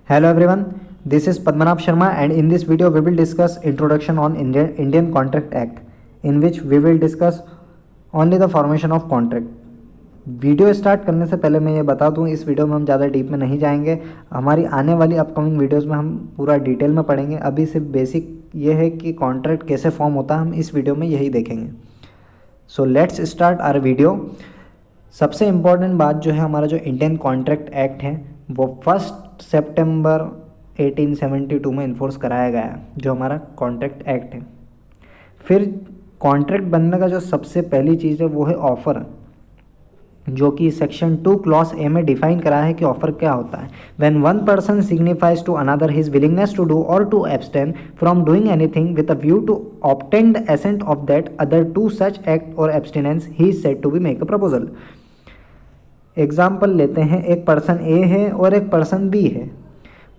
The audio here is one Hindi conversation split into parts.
Hello everyone, this is Padmanabh Sharma and in this video we will discuss introduction on Indian Contract Act in which we will discuss only the formation of contract. Video start करने से पहले मैं ये बता दूं, इस वीडियो में हम ज़्यादा डीप में नहीं जाएंगे। हमारी आने वाली अपकमिंग वीडियोस में हम पूरा डिटेल में पढ़ेंगे। अभी सिर्फ बेसिक ये है कि कॉन्ट्रैक्ट कैसे फॉर्म होता है, हम इस वीडियो में यही देखेंगे। So let's start our video. सबसे इम्पॉर्टेंट बात जो है, हमारा जो इंडियन कॉन्ट्रैक्ट एक्ट है वो 1 सितंबर 1872 में इन्फोर्स कराया गया है, जो हमारा कॉन्ट्रैक्ट एक्ट है। फिर कॉन्ट्रैक्ट बनने का जो सबसे पहली चीज़ है वो है ऑफ़र, जो कि सेक्शन 2 क्लॉज ए में डिफाइन करा है कि ऑफर क्या होता है। When one person signifies to another his willingness to do or to abstain from doing anything with a view to obtain the assent of that other to such act or abstinence, he is said to be make a proposal. Example लेते हैं, एक पर्सन ए है और एक पर्सन बी है।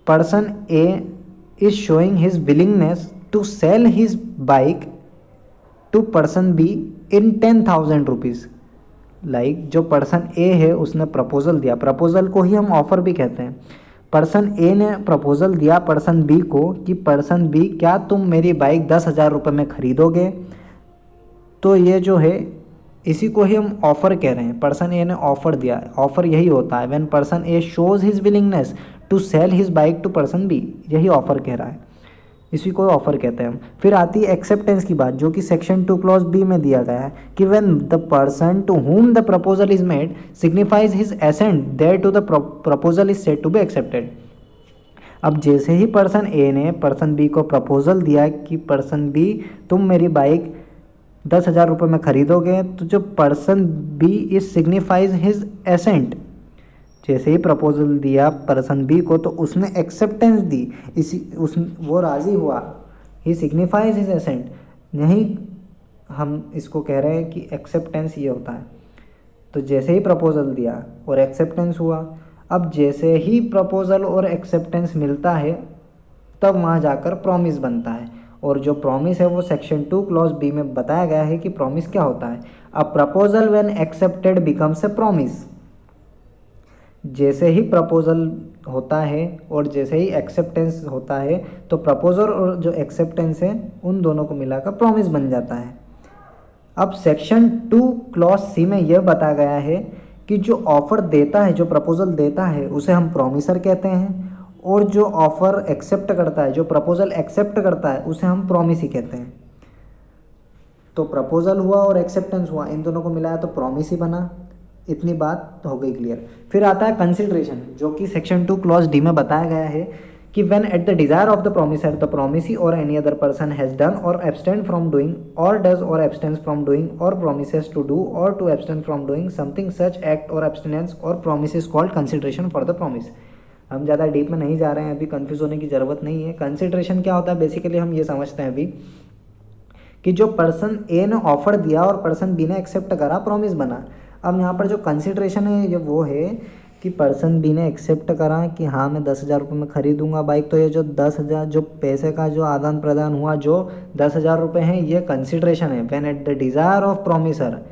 Person A is showing his willingness to sell his bike to person B in 10,000 rupees. Like जो पर्सन ए है उसने प्रपोजल दिया, प्रपोजल को ही हम ऑफर भी कहते हैं। पर्सन ए ने प्रपोजल दिया पर्सन बी को कि पर्सन बी, क्या तुम मेरी बाइक 10,000 रुपये में ख़रीदोगे? तो ये जो है इसी को ही हम ऑफ़र कह रहे हैं। पर्सन ए ने ऑफ़र दिया, ऑफ़र यही होता है when person A shows his willingness to sell his bike to person B, यही ऑफ़र कह रहा है, इसी को ऑफ़र कहते हैं हम। फिर आती है एक्सेप्टेंस की बात, जो कि सेक्शन 2 क्लॉज बी में दिया गया है कि when the person to whom the proposal is made signifies his assent thereto the proposal is said to be accepted. अब जैसे ही पर्सन ए ने पर्सन बी को प्रपोजल दिया कि पर्सन बी तुम मेरी बाइक 10,000 रुपये में ख़रीदोगे, तो जो person B is signifies his assent, जैसे ही प्रपोजल दिया पर्सन बी को तो उसने एक्सेप्टेंस दी, वो राज़ी हुआ, ही सिग्निफाइज हिज एसेंट। यही हम इसको कह रहे हैं कि एक्सेप्टेंस ये होता है। तो जैसे ही प्रपोजल दिया और एक्सेप्टेंस हुआ, अब जैसे ही प्रपोजल और एक्सेप्टेंस मिलता है तब वहाँ जाकर प्रॉमिस बनता है, और जो प्रॉमिस है वो सेक्शन 2 क्लॉज बी में बताया गया है कि प्रॉमिस क्या होता है। A proposal when accepted becomes a promise. जैसे ही प्रपोजल होता है और जैसे ही एक्सेप्टेंस होता है तो प्रपोजल और जो एक्सेप्टेंस है उन दोनों को मिलाकर प्रॉमिस बन जाता है। अब सेक्शन 2 क्लॉज सी में यह बताया गया है कि जो ऑफ़र देता है, जो प्रपोजल देता है, उसे हम प्रॉमिसर कहते हैं, और जो ऑफ़र एक्सेप्ट करता है, जो प्रपोजल एक्सेप्ट करता है, उसे हम प्रॉमिस ही कहते हैं। तो प्रपोजल हुआ और एक्सेप्टेंस हुआ, इन दोनों को मिलाया तो प्रॉमिस ही बना। इतनी बात हो गई क्लियर। फिर आता है कंसिडरेशन, जो कि सेक्शन 2 क्लॉज डी में बताया गया है कि when at the desire of the promisor the promisee or any other person has done or abstain from doing or does or abstains from doing or promises to do or to abstain from doing something such act or abstinence or promise is called consideration for the promise. हम ज़्यादा डीप में नहीं जा रहे हैं, अभी कन्फ्यूज होने की ज़रूरत नहीं है। कंसिडरेशन क्या होता है, बेसिकली हम ये समझते हैं अभी कि जो पर्सन ए ने ऑफर दिया और पर्सन बी ने एक्सेप्ट करा, प्रॉमिस बना। अब यहाँ पर जो कंसिडरेशन है ये वो है कि पर्सन बी ने एक्सेप्ट करा कि हाँ मैं 10,000 रुपये में ख़रीदूँगा बाइक, तो ये जो 10,000 जो पैसे का जो आदान प्रदान हुआ, जो 10,000 रुपये हैं, ये कंसिडरेशन है। When at the desire of promisor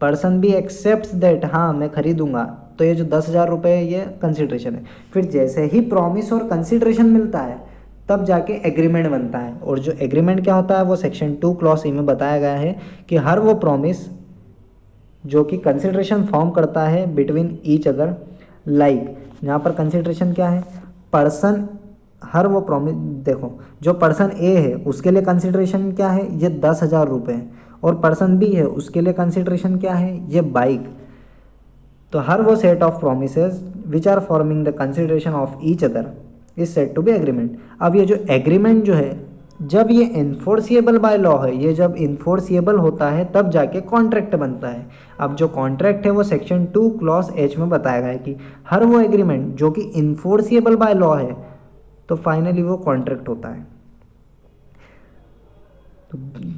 person B accepts that हाँ मैं ख़रीदूँगा, तो ये जो 10,000 रुपये है ये कंसिडरेशन है। फिर जैसे ही प्रॉमिस और कंसिडरेशन मिलता है तब जाके एग्रीमेंट बनता है, और जो एग्रीमेंट क्या होता है वो सेक्शन 2 क्लॉज ई में बताया गया है कि हर वो प्रॉमिस जो कि कंसिडरेशन फॉर्म करता है बिटवीन ईच अदर। लाइक यहाँ पर कंसिडरेशन क्या है, पर्सन हर वो प्रॉमिस, देखो जो पर्सन ए है उसके लिए कंसिडरेशन क्या है, ये 10,000 रुपये है, और पर्सन बी है उसके लिए कंसिडरेशन क्या है, ये बाइक। तो हर वो set of promises which are forming the consideration of each other is said to be agreement. अब ये जो एग्रीमेंट जो है, जब ये इन्फोर्सिएबल बाय लॉ है, ये जब इन्फोर्सिएबल होता है तब जाके कॉन्ट्रैक्ट बनता है। अब जो कॉन्ट्रैक्ट है वो सेक्शन 2 क्लॉज एच में बताया गया है कि हर वो एग्रीमेंट जो कि इन्फोर्सिएबल बाय लॉ है तो फाइनली वो कॉन्ट्रैक्ट होता है।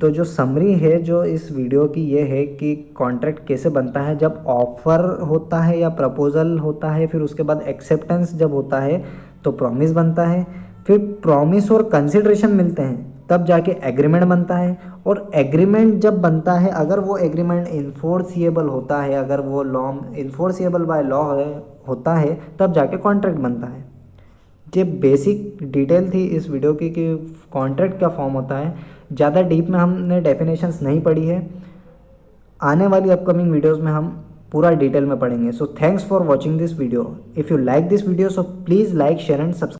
तो जो समरी है जो इस वीडियो की ये है कि कॉन्ट्रैक्ट कैसे बनता है, जब ऑफ़र होता है या प्रपोजल होता है, फिर उसके बाद एक्सेप्टेंस जब होता है तो प्रॉमिस बनता है, फिर प्रॉमिस और कंसिडरेशन मिलते हैं तब जाके एग्रीमेंट बनता है, और एग्रीमेंट जब बनता है अगर वो एग्रीमेंट इन्फोर्सिएबल होता है, अगर वो लॉ इन्फोर्सिएबल बाय लॉ होता है तब जाके कॉन्ट्रैक्ट बनता है। ये बेसिक डिटेल थी इस वीडियो की कि कॉन्ट्रैक्ट क्या फॉर्म होता है। ज़्यादा डीप में हमने डेफिनेशंस नहीं पढ़ी है। आने वाली अपकमिंग वीडियोस में हम पूरा डिटेल में पढ़ेंगे। So thanks for watching this video. If you like this video so please like share and subscribe.